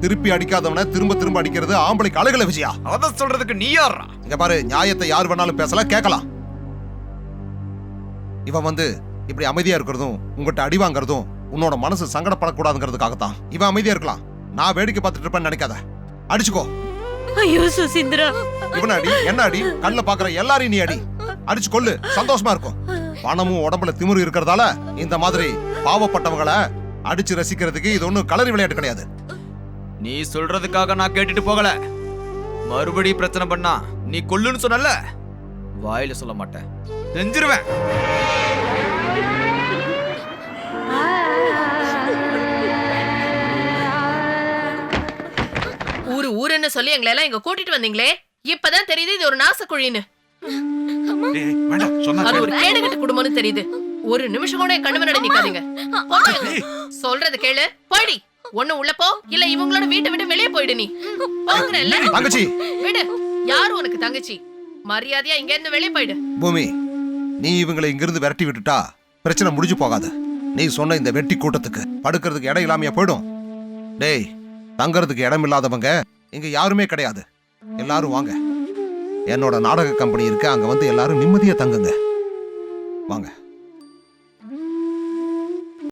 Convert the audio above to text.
திருப்பி அடிக்காதவன திரும்ப திரும்ப அடிக்கிறது ஆம்பளைக்கு அழகல விஜயா. அத சொல்றதுக்கு நீ யாரா? இங்க பாரு, நியாயத்தை யார் வேணாலும் பேசலாம், கேட்கலாம். இவன் வந்து இப்படி அமைதியா இருக்கிறதும் உங்ககிட்ட அடி வாங்குறதும் உன்னோட மனசு சங்கடப்படக்கூடாதுங்கிறதுக்காகத்தான். இவன் அமைதியா இருக்கலாம், நான் வேடிக்கை பார்த்துட்டு இருப்பேன்னு நினைக்காத. அடிச்சுக்கோ. ஐயோ சுசீந்திரா, இவன் அடி, என்ன அடி, கண்ணுல பாக்குற எல்லாரையும் நீ அடி, அடிச்சு கொல்லு, சந்தோஷமா இருக்கும். பணமும் உடம்புல திமிரு இருக்கிறதால இந்த மாதிரி பாவப்பட்டவங்களை அடிச்சு ரசிக்கிறதுக்கு இது ஒண்ணும் களரி விளையாட்டு கிடையாது. நீ சொல்றதுக்காக நான் கேட்டுட்டு போகல. மறுபடியும் பிரச்சனை பண்ணா நீ கொல்லுன்னு சொன்னல, வாயில சொல்ல மாட்டேன், செஞ்சிருவேன். ஊருன்னு சொல்லி எங்களை எல்லாம் இங்க கூட்டிட்டு வந்தீங்களே, இப்பதான் தெரியுது இது ஒரு நாசக்குழின்னு. அது ஒரு கேடுகட்ட குடும்பம்னு தெரியுது. ஒரு நிமிஷம் கூட கண்ணு முன்னாடி நிக்காதீங்க. சொல்றது கேளு, போயிடி. ஒண்ணு உள்ள போ, இல்ல இவங்களோட வீட்டை விட்டு வெளியே போயிடு. நீ தங்கச்சி விடு. யாரு உனக்கு தங்கச்சி? மரியாதையா இங்க இருந்து வெளியே போயிடு. பூமி, நீ இவங்களை இங்கிருந்து விரட்டி விட்டுட்டா பிரச்சனை முடிஞ்சு போகாது. நீ சொன்ன இந்த வெட்டி கூட்டத்துக்கு படுக்கிறதுக்கு இடம் இல்லாமையா போயிடும். டேய், தங்கறதுக்கு இடம் இல்லாதவங்க இங்க யாருமே கிடையாது. எல்லாரும் வாங்க, என்னோட நாடக கம்பெனி இருக்கு, அங்க வந்து எல்லாரும் நிம்மதியா தங்குங்க. வாங்க.